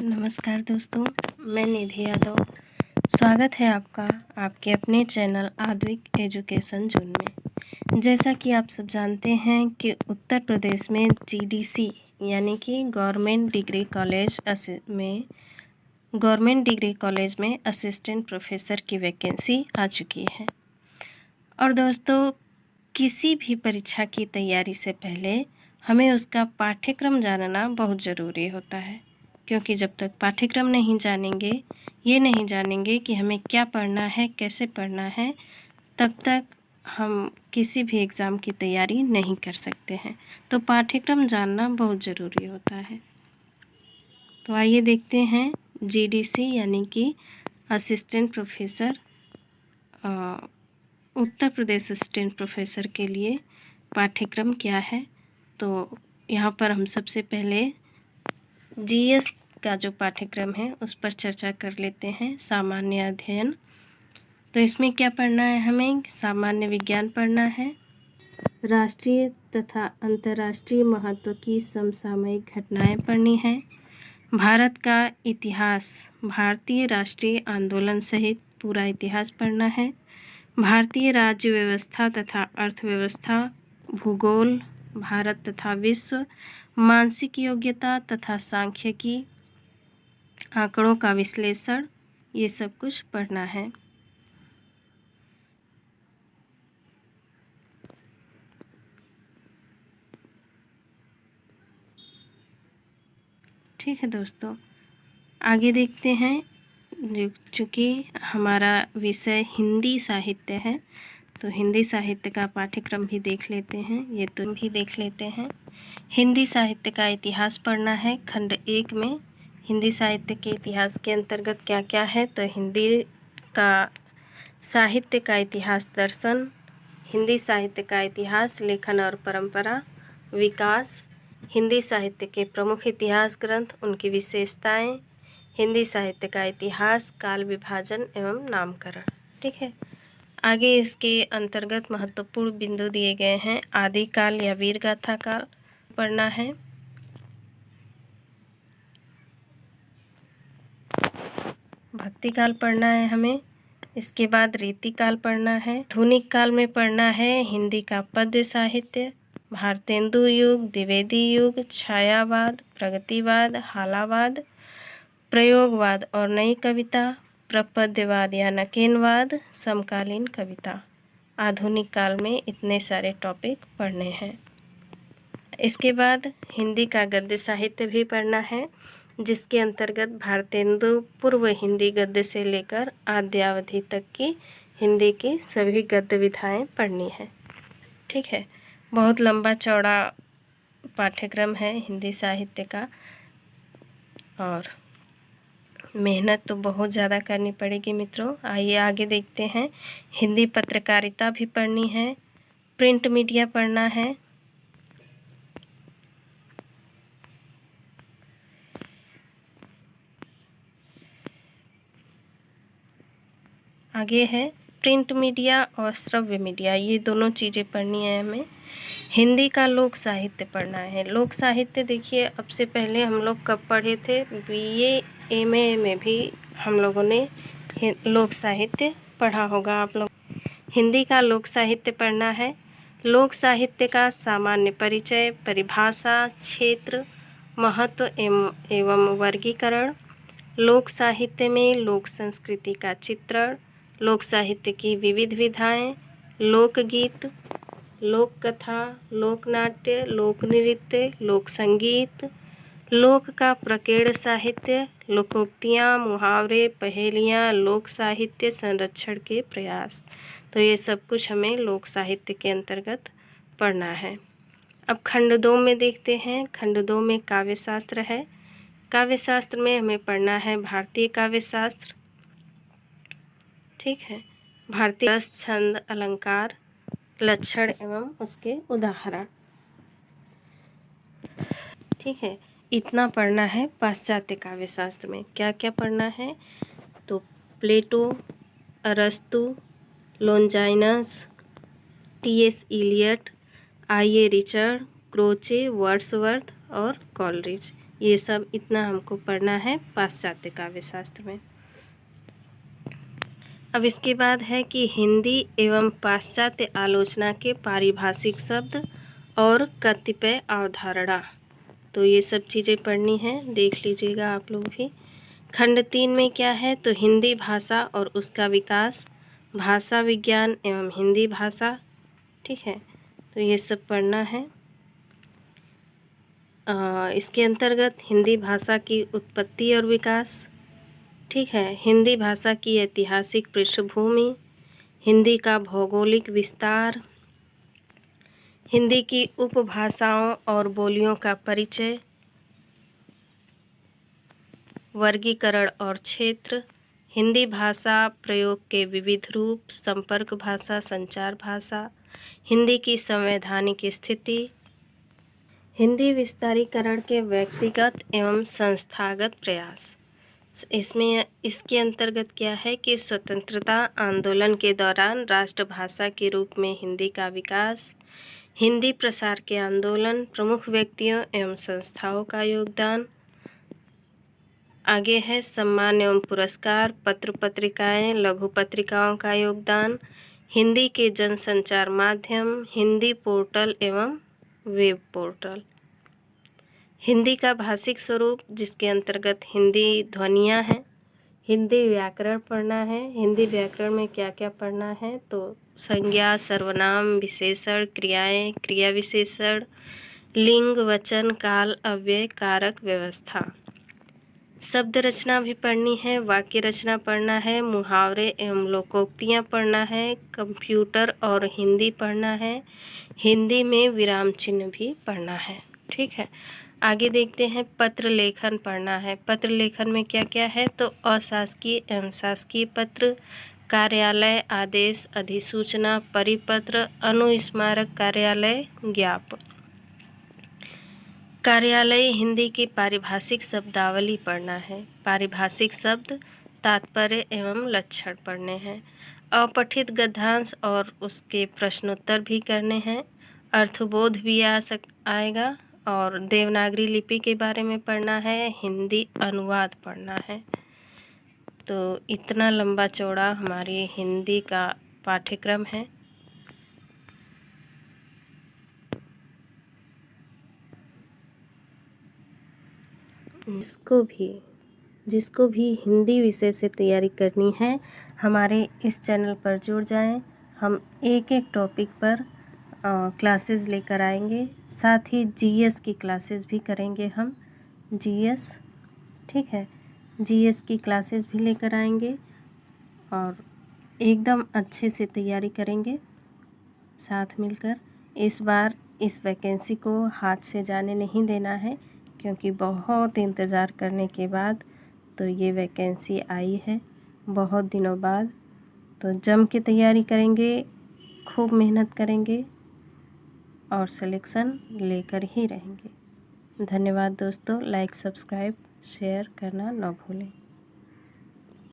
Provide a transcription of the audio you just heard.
नमस्कार दोस्तों, मैं निधि यादव। स्वागत है आपका आपके अपने चैनल आद्विक एजुकेशन जोन में। जैसा कि आप सब जानते हैं कि उत्तर प्रदेश में जीडीसी यानी कि गवर्नमेंट डिग्री कॉलेज में असिस्टेंट प्रोफेसर की वैकेंसी आ चुकी है। और दोस्तों, किसी भी परीक्षा की तैयारी से पहले हमें उसका पाठ्यक्रम जानना बहुत ज़रूरी होता है, क्योंकि जब तक पाठ्यक्रम नहीं जानेंगे, ये नहीं जानेंगे कि हमें क्या पढ़ना है, कैसे पढ़ना है, तब तक हम किसी भी एग्ज़ाम की तैयारी नहीं कर सकते हैं। तो पाठ्यक्रम जानना बहुत ज़रूरी होता है। तो आइए देखते हैं जीडीसी यानी कि assistant professor Uttar Pradesh assistant professor के लिए पाठ्यक्रम क्या है। तो यहाँ पर हम सबसे पहले जीएस का जो पाठ्यक्रम है उस पर चर्चा कर लेते हैं। सामान्य अध्ययन, तो इसमें क्या पढ़ना है, हमें सामान्य विज्ञान पढ़ना है, राष्ट्रीय तथा अंतर्राष्ट्रीय महत्व की समसामयिक घटनाएं पढ़नी है, भारत का इतिहास, भारतीय राष्ट्रीय आंदोलन सहित पूरा इतिहास पढ़ना है, भारतीय राज्य व्यवस्था तथा अर्थव्यवस्था, भूगोल, भारत तथा विश्व, मानसिक योग्यता तथा सांख्यिकी, आंकड़ों का विश्लेषण, ये सब कुछ पढ़ना है। ठीक है दोस्तों, आगे देखते हैं। चूँकि हमारा विषय हिंदी साहित्य है, तो हिंदी साहित्य का पाठ्यक्रम भी देख लेते हैं। ये तो भी देख लेते हैं। हिंदी साहित्य का इतिहास पढ़ना है। खंड 1 में हिंदी साहित्य के इतिहास के अंतर्गत क्या क्या है, तो हिंदी का साहित्य का इतिहास दर्शन, हिंदी साहित्य का इतिहास लेखन और परंपरा, विकास, हिंदी साहित्य के प्रमुख इतिहास ग्रंथ, उनकी विशेषताएं, हिंदी साहित्य का इतिहास, काल विभाजन एवं नामकरण। ठीक है, आगे इसके अंतर्गत महत्वपूर्ण बिंदु दिए गए हैं। आदिकाल या वीरगाथा काल पढ़ना है, भक्ति काल पढ़ना है हमें, इसके बाद रीतिकाल पढ़ना है, आधुनिक काल में पढ़ना है हिंदी का पद्य साहित्य, भारतेंदु युग, द्विवेदी युग, छायावाद, प्रगतिवाद, हालावाद, प्रयोगवाद और नई कविता, प्रपद्यवाद या नकेनवाद, समकालीन कविता। आधुनिक काल में इतने सारे टॉपिक पढ़ने हैं। इसके बाद हिंदी का गद्य साहित्य भी पढ़ना है, जिसके अंतर्गत भारतेंदु पूर्व हिंदी गद्य से लेकर आद्यावधि तक की हिंदी की सभी गद्य विधाएं पढ़नी है। ठीक है, बहुत लंबा चौड़ा पाठ्यक्रम है हिंदी साहित्य का, और मेहनत तो बहुत ज़्यादा करनी पड़ेगी मित्रों। आइए आगे देखते हैं। हिंदी पत्रकारिता भी पढ़नी है, प्रिंट मीडिया पढ़ना है, आगे है प्रिंट मीडिया और श्रव्य मीडिया, ये दोनों चीज़ें पढ़नी है हमें। हिंदी का लोक साहित्य पढ़ना है। लोक साहित्य देखिए, अब से पहले हम लोग कब पढ़े थे, बीए एमए में भी हम लोगों ने लोक साहित्य पढ़ा होगा आप लोग। हिंदी का लोक साहित्य पढ़ना है। लोक साहित्य का सामान्य परिचय, परिभाषा, क्षेत्र, महत्व एवं वर्गीकरण, लोक साहित्य में लोक संस्कृति का चित्रण, लोक साहित्य की विविध विधाएं, लोकगीत, लोक कथा, लोक नाट्य, लोक नृत्य, लोक संगीत, लोक का प्रकीर्ण साहित्य, लोकोक्तियाँ, मुहावरे, पहेलियाँ, लोक साहित्य संरक्षण के प्रयास। तो ये सब कुछ हमें लोक साहित्य के अंतर्गत पढ़ना है। अब खंड 2 में देखते हैं। खंड 2 में काव्य शास्त्र है। काव्य शास्त्र में हमें पढ़ना है भारतीय काव्य शास्त्र। ठीक है, भारतीय रस, छंद, अलंकार, लक्षण एवं उसके उदाहरण। ठीक है, इतना पढ़ना है। पाश्चात्य काव्य शास्त्र में क्या क्या पढ़ना है, तो प्लेटो, अरस्तु, लोनजाइनस, टीएस इलियट, आईए रिचर्ड, क्रोचे, वर्ड्सवर्थ और कॉलरिज, ये सब इतना हमको पढ़ना है पाश्चात्य काव्य शास्त्र में। अब इसके बाद है कि हिंदी एवं पाश्चात्य आलोचना के पारिभाषिक शब्द और कतिपय अवधारणा। तो ये सब चीज़ें पढ़नी है, देख लीजिएगा आप लोग भी। खंड 3 में क्या है, तो हिंदी भाषा और उसका विकास, भाषा विज्ञान एवं हिंदी भाषा। ठीक है, तो ये सब पढ़ना है। इसके अंतर्गत हिंदी भाषा की उत्पत्ति और विकास, ठीक है, हिंदी भाषा की ऐतिहासिक पृष्ठभूमि, हिंदी का भौगोलिक विस्तार, हिंदी की उपभाषाओं और बोलियों का परिचय, वर्गीकरण और क्षेत्र, हिंदी भाषा प्रयोग के विविध रूप, संपर्क भाषा, संचार भाषा, हिंदी की संवैधानिक स्थिति, हिंदी विस्तारीकरण के व्यक्तिगत एवं संस्थागत प्रयास। इसके अंतर्गत क्या है कि स्वतंत्रता आंदोलन के दौरान राष्ट्रभाषा के रूप में हिंदी का विकास, हिंदी प्रसार के आंदोलन, प्रमुख व्यक्तियों एवं संस्थाओं का योगदान। आगे है सम्मान एवं पुरस्कार, पत्र पत्रिकाएं, लघु पत्रिकाओं का योगदान, हिंदी के जनसंचार माध्यम, हिंदी पोर्टल एवं वेब पोर्टल, हिंदी का भाषिक स्वरूप जिसके अंतर्गत हिंदी ध्वनियाँ हैं, हिंदी व्याकरण पढ़ना है। हिंदी व्याकरण में क्या क्या पढ़ना है, तो संज्ञा, सर्वनाम, विशेषण, क्रियाएं, क्रिया विशेषण, लिंग, वचन, काल, अव्यय, कारक, व्यवस्था। शब्द रचना भी पढ़नी है, वाक्य रचना पढ़ना है, मुहावरे एवं लोकोक्तियाँ पढ़ना है, कंप्यूटर और हिंदी पढ़ना है, हिंदी में विराम चिन्ह भी पढ़ना है। ठीक है, आगे देखते हैं पत्र लेखन पढ़ना है। पत्र लेखन में क्या क्या है, तो अशासकीय एवं शासकीय पत्र, कार्यालय, आदेश, अधिसूचना, परिपत्र, अनुस्मारक कार्यालय, ज्ञापन। कार्यालय हिंदी की पारिभाषिक शब्दावली पढ़ना है। पारिभाषिक शब्द, तात्पर्य एवं लक्षण पढ़ने हैं। अपठित गद्यांश और उसके प्रश्नोत्तर भी करने हैं। अर्थबोध भी आएगा और देवनागरी लिपि के बारे में पढ़ना है। हिंदी अनुवाद पढ़ना है। तो इतना लंबा चौड़ा हमारी हिंदी का पाठ्यक्रम है। जिसको भी हिंदी विषय से तैयारी करनी है, हमारे इस चैनल पर जुड़ जाएं। हम एक एक टॉपिक पर क्लासेस लेकर आएंगे, साथ ही जीएस की क्लासेस भी करेंगे हम। जीएस, ठीक है, जीएस की क्लासेस भी लेकर आएंगे और एकदम अच्छे से तैयारी करेंगे साथ मिलकर। इस बार इस वैकेंसी को हाथ से जाने नहीं देना है, क्योंकि बहुत इंतज़ार करने के बाद तो ये वैकेंसी आई है, बहुत दिनों बाद। तो जम के तैयारी करेंगे, खूब मेहनत करेंगे और सिलेक्शन लेकर ही रहेंगे। धन्यवाद दोस्तों, लाइक, सब्सक्राइब, शेयर करना ना भूलें।